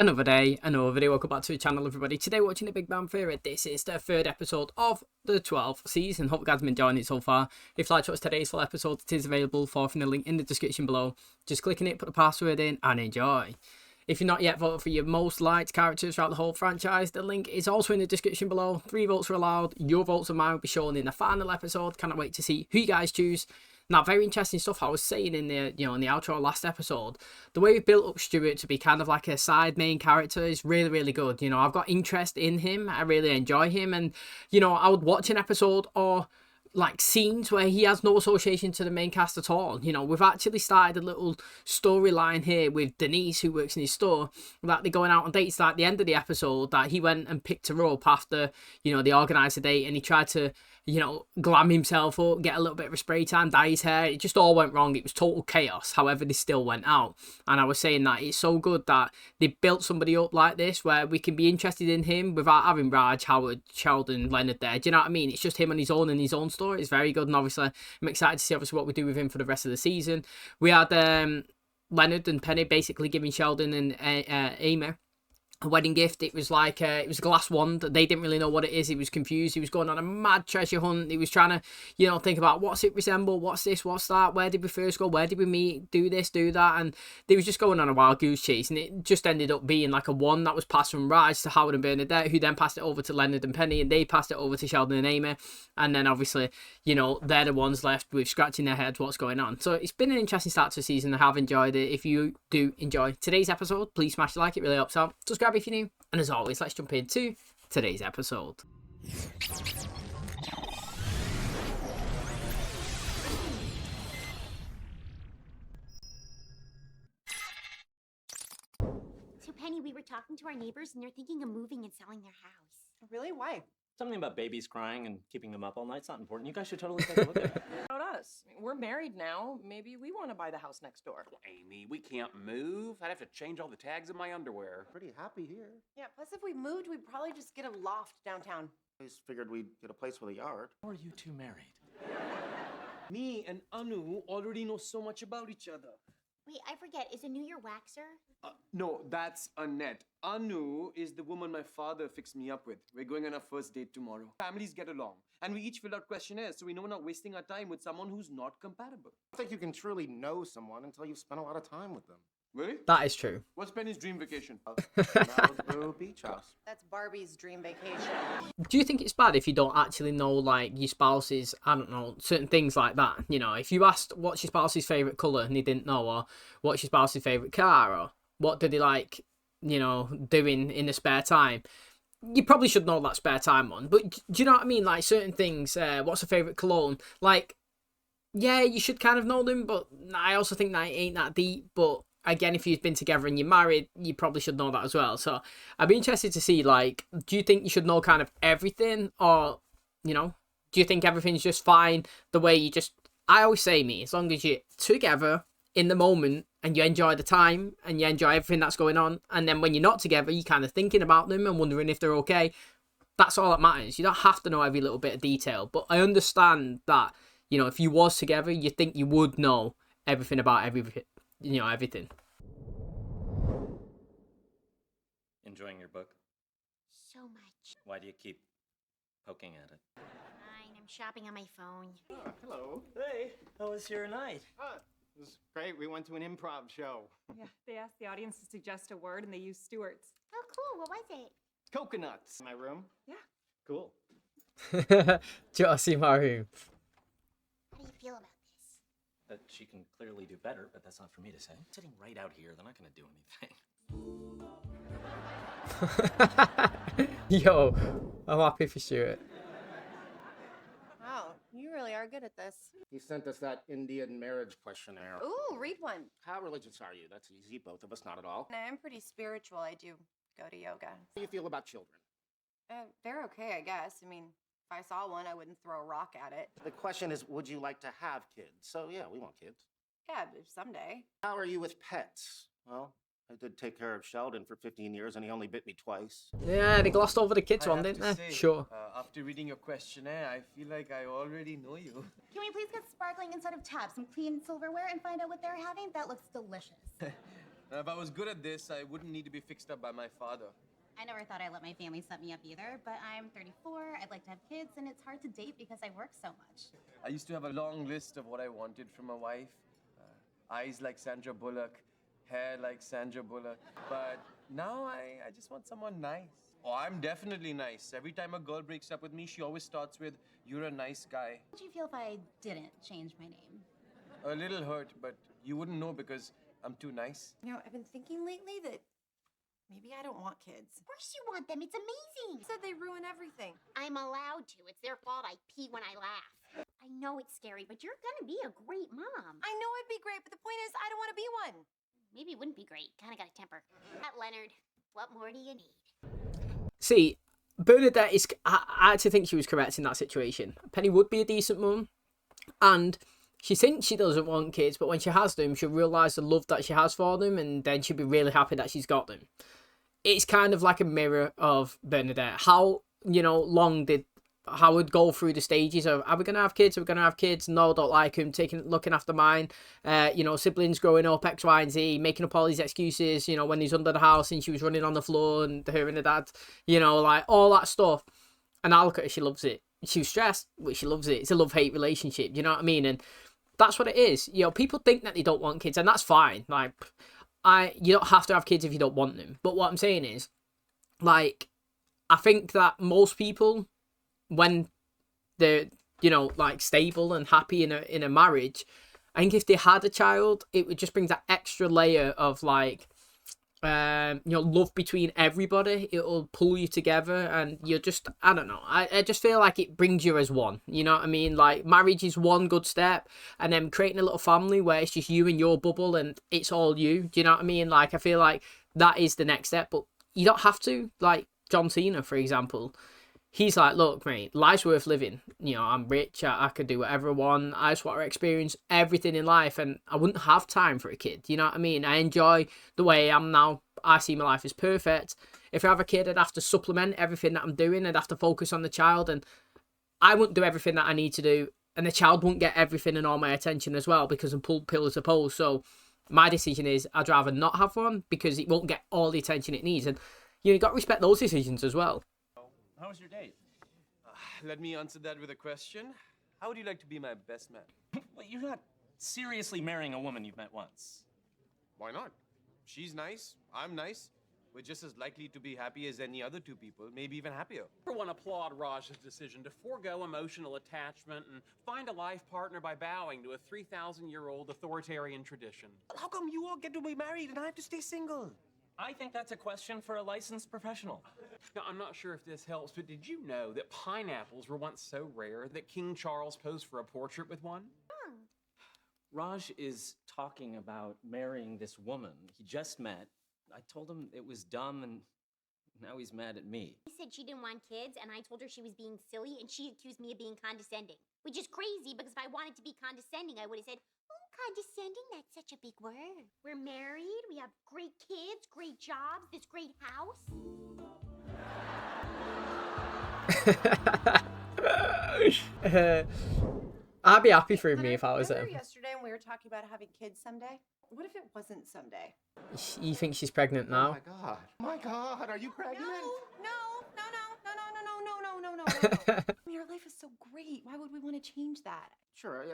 Another day, another video. Welcome back to the channel, everybody. Today we're watching The Big Bang Theory. This is the third episode of the 12th season. Hope you guys have been enjoying it so far. If you'd like to watch today's full episode, it is available from the link in the description below. Just click on it, put the password in, and enjoy. If you're not yet voted for your most liked characters throughout the whole franchise, the link is also in the description below. 3 votes are allowed. Your votes and mine will be shown in the final episode. Cannot wait to see who you guys choose. Now, very interesting stuff I was saying in the in the outro last episode. The way we built up Stuart to be kind of like a side main character is really, really good. I've got interest in him. I really enjoy him, and I would watch an episode or like scenes where he has no association to the main cast at all. We've actually started a little storyline here with Denise, who works in his store, that they're going out on dates. At the end of the episode, that he went and picked her up after they organised a date, and he tried to glam himself up, get a little bit of a spray tan, dye his hair. It just all went wrong. It was total chaos. However, they still went out. And I was saying that it's so good that they built somebody up like this where we can be interested in him without having Raj, Howard, Sheldon, Leonard there. Do you know what I mean? It's just him on his own and his own story. It's very good. And obviously, I'm excited to see obviously what we do with him for the rest of the season. We had Leonard and Penny basically giving Sheldon and Amy a wedding gift. It was like it was a glass wand. They didn't really know what it is. He was confused. He was going on a mad treasure hunt. He was trying to think about what's it resemble, what's this, what's that, where did we first go, where did we meet, do this, do that. And they was just going on a wild goose chase, and it just ended up being like a wand that was passed from Raj to Howard and Bernadette, who then passed it over to Leonard and Penny, and they passed it over to Sheldon and Amy. And then obviously they're the ones left with scratching their heads what's going on. So it's been an interesting start to the season. I have enjoyed it. If you do enjoy today's episode, please smash the like. It really helps out. Subscribe if you're new. And as always, let's jump into today's episode. So Penny, we were talking to our neighbors and they're thinking of moving and selling their house. Really? Why? Something about babies crying and keeping them up all night's not important. You guys should totally take a look at it. About us. We're married now. Maybe we want to buy the house next door. Well, Amy, we can't move. I'd have to change all the tags in my underwear. Pretty happy here. Yeah, plus if we moved, we'd probably just get a loft downtown. I just figured we'd get a place with a yard. How are you two married? Me and Anu already know so much about each other. Wait, I forget. Is Anu your waxer? No, that's Annette. Anu is the woman my father fixed me up with. We're going on our first date tomorrow. Families get along, and we each fill out questionnaires so we know we're not wasting our time with someone who's not compatible. I think you can truly know someone until you've spent a lot of time with them. Really? That is true. What's Penny's dream vacation? Malibu Beach House. That's Barbie's dream vacation. Do you think it's bad if you don't actually know, like, your spouse's, I don't know, certain things like that? If you asked what's your spouse's favourite colour and they didn't know, or what's your spouse's favourite car, or what do they like, doing in the spare time, you probably should know that spare time one. But do you know what I mean? Like, certain things, what's a favourite cologne? Like, yeah, you should kind of know them, but I also think that it ain't that deep. But again, if you've been together and you're married, you probably should know that as well. So I'd be interested to see, like, do you think you should know kind of everything, or, do you think everything's just fine the way you just... I always say, as long as you're together in the moment and you enjoy the time and you enjoy everything that's going on, and then when you're not together, you're kind of thinking about them and wondering if they're okay. That's all that matters. You don't have to know every little bit of detail, but I understand that, if you was together, you think you would know everything about everything. Everything. Enjoying your book? So much. Why do you keep poking at it? Fine, I'm shopping on my phone. Oh, hello. Hey, how was your night? It was great. We went to an improv show. Yeah, they asked the audience to suggest a word and they used Stewart's. Oh, cool. What was it? Coconuts. My room? Yeah. Cool. Do you want to see my room? How do you feel about this? That she can clearly do better, but that's not for me to say. Sitting right out here, they're not going to do anything. Yo, I'm happy for Stuart. Wow, you really are good at this. He sent us that Indian marriage questionnaire. Ooh, read one. How religious are you? That's easy. Both of us, not at all. No, I'm pretty spiritual. I do go to yoga. How do you feel about children? They're okay, I guess. I mean, if I saw one, I wouldn't throw a rock at it. The question is, would you like to have kids? So, yeah, we want kids. Yeah, someday. How are you with pets? Well, I did take care of Sheldon for 15 years, and he only bit me twice. Yeah, they glossed over the kids I one, have didn't to they? say, Sure. After reading your questionnaire, I feel like I already know you. Can we please get sparkling instead of tap? Some clean silverware and find out what they're having? That looks delicious. If I was good at this, I wouldn't need to be fixed up by my father. I never thought I'd let my family set me up either, but I'm 34, I'd like to have kids, and it's hard to date because I work so much. I used to have a long list of what I wanted from a wife. Eyes like Sandra Bullock, hair like Sandra Bullock. But now I just want someone nice. Oh, I'm definitely nice. Every time a girl breaks up with me, she always starts with, "You're a nice guy." How would you feel if I didn't change my name? A little hurt, but you wouldn't know because I'm too nice. You know, I've been thinking lately that maybe I don't want kids. Of course you want them, it's amazing! You said they ruin everything. I'm allowed to. It's their fault I pee when I laugh. I know it's scary, but you're gonna be a great mom. I know it'd be great, but the point is, I don't want to be one. Maybe it wouldn't be great. Kinda got a temper. At Leonard, what more do you need? See, Bernadette is. I actually think she was correct in that situation. Penny would be a decent mum, and she thinks she doesn't want kids, but when she has them, she'll realise the love that she has for them, and then she'll be really happy that she's got them. It's kind of like a mirror of Bernadette. How, long did Howard go through the stages of, are we going to have kids? Are we going to have kids? No, don't like him, looking after mine. Siblings growing up, X, Y, and Z, making up all these excuses, when he's under the house and she was running on the floor and her and her dad, all that stuff. And I look at her, she loves it. She was stressed, but she loves it. It's a love-hate relationship, you know what I mean? And that's what it is. People think that they don't want kids, and that's fine. You don't have to have kids if you don't want them. But what I'm saying is, I think that most people, when they're, stable and happy in a marriage, I think if they had a child, it would just bring that extra layer of, love between everybody. It'll pull you together, and you're just, I don't know. I just feel like it brings you as one. You know what I mean? Marriage is one good step, and then creating a little family where it's just you and your bubble, and it's all you. Do you know what I mean? I feel like that is the next step, but you don't have to. John Cena, for example. He's like, look, mate, life's worth living. I'm rich. I could do whatever I want. I just want to experience everything in life, and I wouldn't have time for a kid. You know what I mean? I enjoy the way I am now. I see my life as perfect. If I have a kid, I'd have to supplement everything that I'm doing. I'd have to focus on the child, and I wouldn't do everything that I need to do, and the child wouldn't get everything and all my attention as well because I'm pulled pillars to post. So my decision is I'd rather not have one because it won't get all the attention it needs. And you got to respect those decisions as well. How was your date? Let me answer that with a question. How would you like to be my best man? Well, you're not seriously marrying a woman you've met once. Why not? She's nice, I'm nice. We're just as likely to be happy as any other two people, maybe even happier. For one, applaud Raj's decision to forego emotional attachment and find a life partner by bowing to a 3,000-year-old authoritarian tradition. How come you all get to be married and I have to stay single? I think that's a question for a licensed professional. Now, I'm not sure if this helps, but did you know that pineapples were once so rare that King Charles posed for a portrait with one? Raj is talking about marrying this woman he just met. I told him it was dumb, and now he's mad at me. She said she didn't want kids, and I told her she was being silly, and she accused me of being condescending. Which is crazy, because if I wanted to be condescending, I would have said, oh, condescending, that's such a big word. We're married, we have great kids, great jobs, this great house. I'd be happy for me if I was Remember yesterday when we were talking about having kids someday? What if it wasn't someday? You think she's pregnant now? Oh my God, are you pregnant? No. Your life is so great. Why would we want to change that? Sure,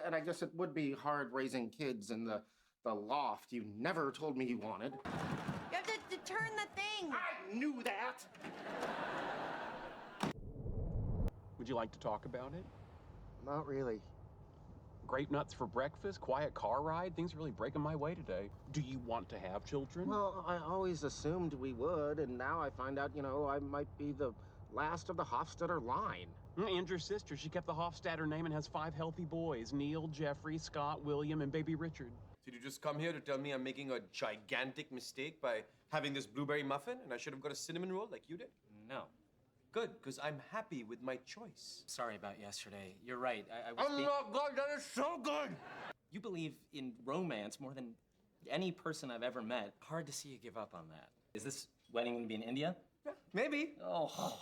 and I guess it would be hard raising kids in the loft you never told me you wanted. You have to turn the thing. I knew that. Would you like to talk about it? Not really. Grape nuts for breakfast, quiet car ride, things are really breaking my way today. Do you want to have children? Well, I always assumed we would, and now I find out, I might be the last of the Hofstadter line. And your sister, she kept the Hofstadter name and has 5 healthy boys: Neil, Jeffrey, Scott, William, and baby Richard. Did you just come here to tell me I'm making a gigantic mistake by having this blueberry muffin and I should have got a cinnamon roll like you did? No. Good, because I'm happy with my choice. Sorry about yesterday. You're right. I was Oh my God, that is so good! You believe in romance more than any person I've ever met. Hard to see you give up on that. Is this wedding going to be in India? Yeah, maybe. Oh.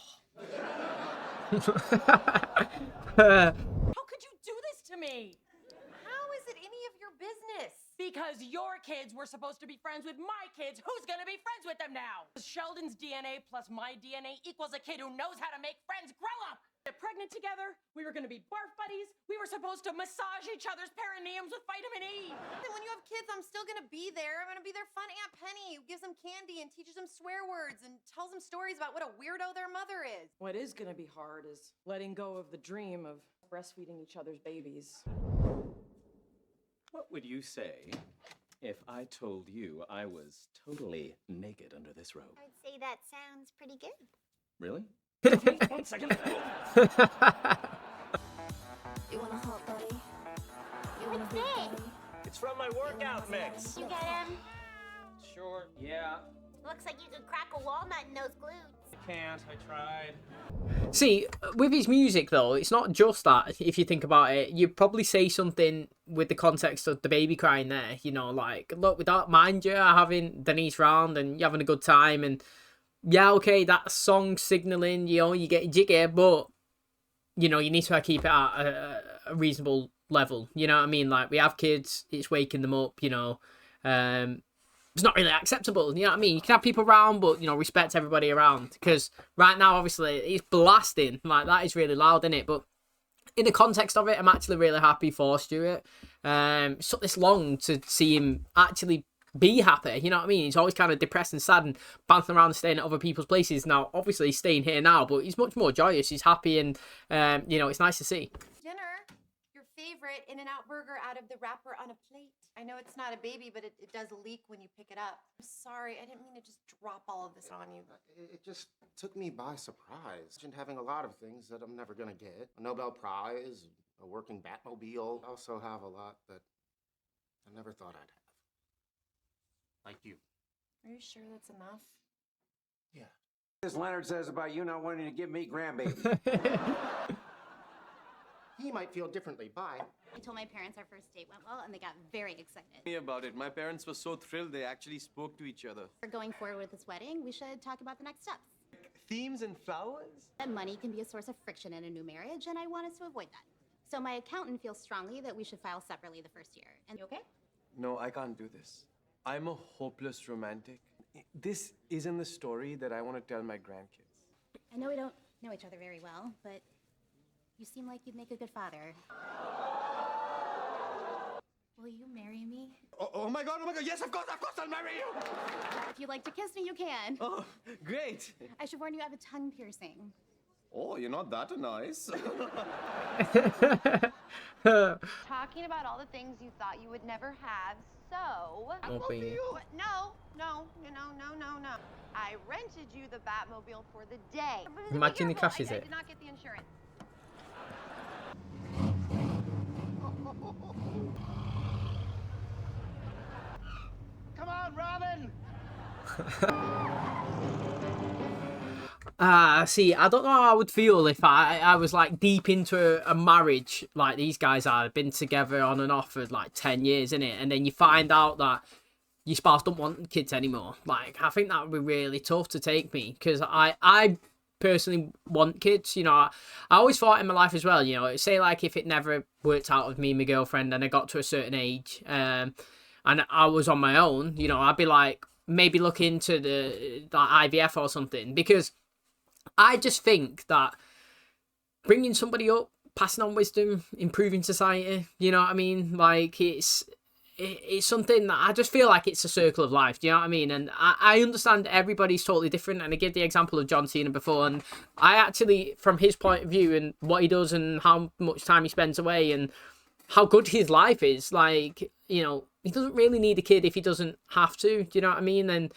How could you do this to me? How is it any of your business? Because your kids were supposed to be friends with my kids. Who's gonna be friends with them now? Sheldon's DNA plus my DNA equals a kid who knows how to make friends. Grow up! Get pregnant together. We were gonna be barf buddies. We were supposed to massage each other's perineums with vitamin E. Then when you have kids, I'm still gonna be there. I'm gonna be their fun Aunt Penny who gives them candy and teaches them swear words and tells them stories about what a weirdo their mother is. What is gonna be hard is letting go of the dream of breastfeeding each other's babies. What would you say if I told you I was totally naked under this robe? I'd say that sounds pretty good. Really? 1 second. You want a hot body? You want a What's big this? body? It's from my workout mix. You get him? Sure, yeah. Looks like you could crack a walnut in those glutes. Can't. I tried. See, with his music though, it's not just that. If you think about it, you'd probably say something with the context of the baby crying there. You know, like, look, we don't mind you having Denise round and you having a good time, and yeah, okay, that song signaling, you know, you get jiggy, but you know, you need to keep it at a reasonable level. You know what I mean? Like, we have kids, it's waking them up. You know, it's not really acceptable. You know what I mean? You can have people around, but, you know, respect everybody around. Because right now, obviously, it's blasting. Like, that is really loud, isn't it? But in the context of it, I'm actually really happy for Stuart. It took this long to see him actually be happy. You know what I mean? He's always kind of depressed and sad and bouncing around and staying at other people's places. Now, obviously, he's staying here now, but he's much more joyous. He's happy, and, you know, it's nice to see. Dinner, your favorite In-N-Out burger out of the wrapper on a plate. I know it's not a baby, but it does leak when you pick it up. I'm sorry, I didn't mean to just drop all of this on you. It just took me by surprise. And having a lot of things that I'm never gonna get. A Nobel Prize, a working Batmobile. I also have a lot that I never thought I'd have. Like you. Are you sure that's enough? Yeah. As Leonard says about you not wanting to give me grandbaby. He might feel differently. Bye. I told my parents our first date went well, and they got very excited. Me about it. My parents were so thrilled they actually spoke to each other. For going forward with this wedding, we should talk about the next steps. Themes and flowers? That money can be a source of friction in a new marriage, and I want us to avoid that. So my accountant feels strongly that we should file separately the first year. And you okay? No, I can't do this. I'm a hopeless romantic. This isn't the story that I want to tell my grandkids. I know we don't know each other very well, but you seem like you'd make a good father. Will you marry me? Oh my god, yes, of course, I'll marry you! If you'd like to kiss me, you can. Oh, great. I should warn you, I have a tongue piercing. Oh, you're not that nice. Talking about all the things you thought you would never have, so... Open. No. I rented you the Batmobile for the day. Imagine he crashes I it. did not get the insurance. Come on, Robin! See, I don't know how I would feel if I was like deep into a marriage like these guys are, been together on and off for like 10 years, innit? And then you find out that your spouse don't want kids anymore. Like, I think that would be really tough to take me, because I personally want kids. You know, I always thought in my life as well, you know, say like if it never worked out with me and my girlfriend and I got to a certain age, and I was on my own, you know, I'd be like, maybe look into the IVF or something, because I just think that bringing somebody up, passing on wisdom, improving society, you know what I mean? Like, it's something that I just feel like it's a circle of life. Do you know what I mean? And I understand everybody's totally different. And I gave the example of John Cena before. And I actually, from his point of view and what he does and how much time he spends away and how good his life is, like, you know, he doesn't really need a kid if he doesn't have to. Do you know what I mean? And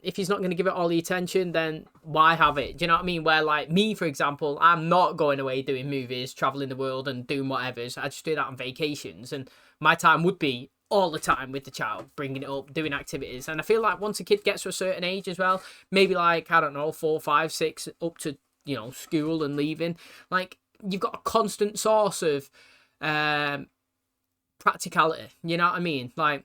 if he's not going to give it all the attention, then why have it? Do you know what I mean? Where, like, me, for example, I'm not going away doing movies, traveling the world and doing whatevers. I just do that on vacations. And my time would be all the time with the child, bringing it up, doing activities. And I feel like once a kid gets to a certain age as well, maybe like, I don't know, 4, 5, 6, up to, you know, school and leaving, like, you've got a constant source of practicality. You know what I mean? Like,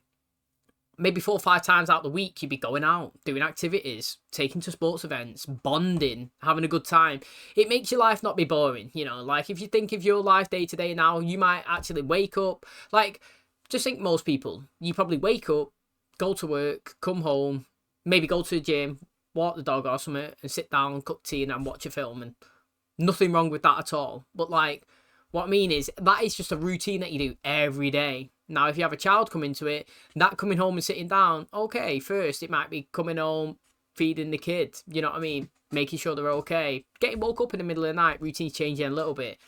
maybe 4 or 5 times out of the week, you'd be going out, doing activities, taking to sports events, bonding, having a good time. It makes your life not be boring, you know. Like, if you think of your life day to day now, you might actually wake up. Like, just think most people, you probably wake up, go to work, come home, maybe go to the gym, walk the dog or something, and sit down, cook tea, and watch a film. And nothing wrong with that at all. But, like, what I mean is, that is just a routine that you do every day. Now, if you have a child come into it, that coming home and sitting down, okay, first it might be coming home, feeding the kid, you know what I mean? Making sure they're okay. Getting woke up in the middle of the night, routine's changing a little bit.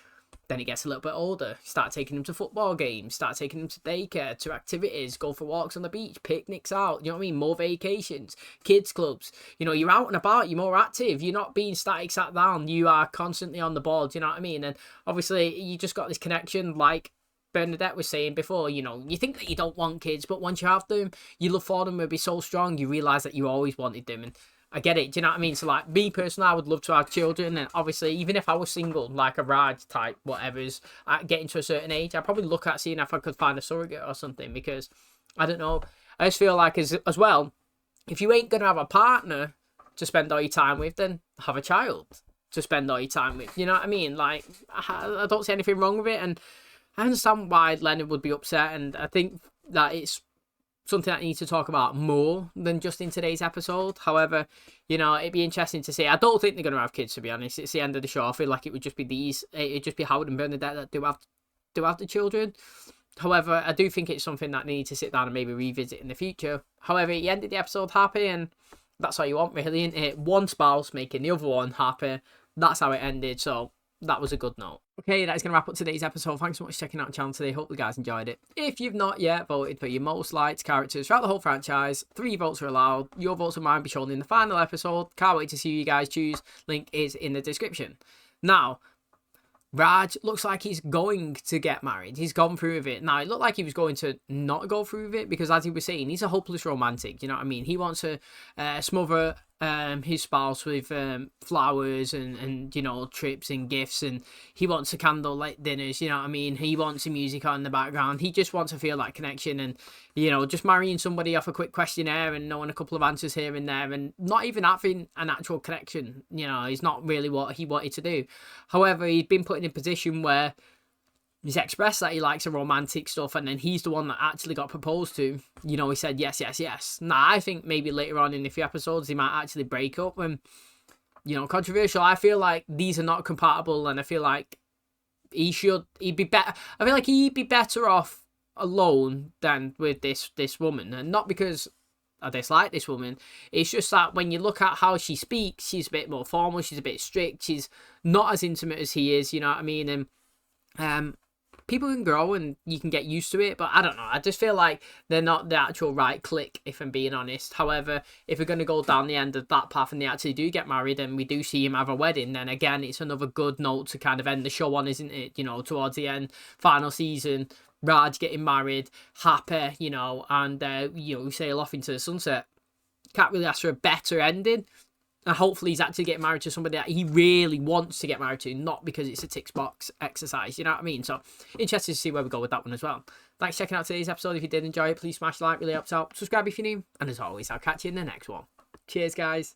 Then it gets a little bit older. Start taking them to football games, start taking them to daycare, to activities, go for walks on the beach, picnics out, you know what I mean? More vacations, kids clubs. You know, you're out and about, you're more active, you're not being static, sat down, you are constantly on the board, you know what I mean? And obviously, you just got this connection, like Bernadette was saying before, you know, you think that you don't want kids, but once you have them, your love for them will be so strong, you realise that you always wanted them. And I get it, do you know what I mean? So, like, me personally, I would love to have children, and obviously, even if I was single, like a Raj type, whatever's, getting to a certain age, I'd probably look at seeing if I could find a surrogate or something, because, I don't know, I just feel like, as well, if you ain't going to have a partner to spend all your time with, then have a child to spend all your time with, you know what I mean? Like, I don't see anything wrong with it, and I understand why Leonard would be upset, and I think that it's something that I need to talk about more than just in today's episode. However, you know, it'd be interesting to see. I don't think they're going to have kids, to be honest. It's the end of the show. I feel like it would just be Howard and Bernadette that do have the children. However, I do think it's something that they need to sit down and maybe revisit in the future. However, he ended the episode happy, and that's all you want, really, isn't it? One spouse making the other one happy. That's how it ended, so that was a good note. Okay, that is going to wrap up today's episode. Thanks so much for checking out the channel today. Hope you guys enjoyed it. If you've not yet voted for your most liked characters throughout the whole franchise, 3 votes are allowed. Your votes will mine be shown in the final episode. Can't wait to see you guys choose. Link is in the description. Now, Raj looks like he's going to get married. He's gone through with it. Now, it looked like he was going to not go through with it because, as he was saying, he's a hopeless romantic. You know what I mean? He wants to smother his spouse with flowers and, you know, trips and gifts. And he wants a candlelight dinners, you know what I mean? He wants some music on in the background. He just wants to feel that connection. And, you know, just marrying somebody off a quick questionnaire and knowing a couple of answers here and there and not even having an actual connection, you know, is not really what he wanted to do. However, he'd been put in a position where he's expressed that he likes the romantic stuff, and then he's the one that actually got proposed to. You know, he said yes, yes, yes. Now, I think maybe later on in a few episodes, he might actually break up. And, you know, controversial. I feel like these are not compatible, and I feel like he'd be better. I feel like he'd be better off alone than with this woman. And not because I dislike this woman. It's just that when you look at how she speaks, she's a bit more formal. She's a bit strict. She's not as intimate as he is, you know what I mean? And people can grow and you can get used to it, but I don't know. I just feel like they're not the actual right click, if I'm being honest. However, if we're going to go down the end of that path and they actually do get married and we do see him have a wedding, then again, it's another good note to kind of end the show on, isn't it? You know, towards the end, final season, Raj getting married, happy, you know, and, you know, we sail off into the sunset. Can't really ask for a better ending. And hopefully he's actually getting married to somebody that he really wants to get married to, not because it's a tick box exercise, you know what I mean? So, interested to see where we go with that one as well. Thanks for checking out today's episode. If you did enjoy it, please smash like, really helps out. Subscribe if you're new. And as always, I'll catch you in the next one. Cheers, guys.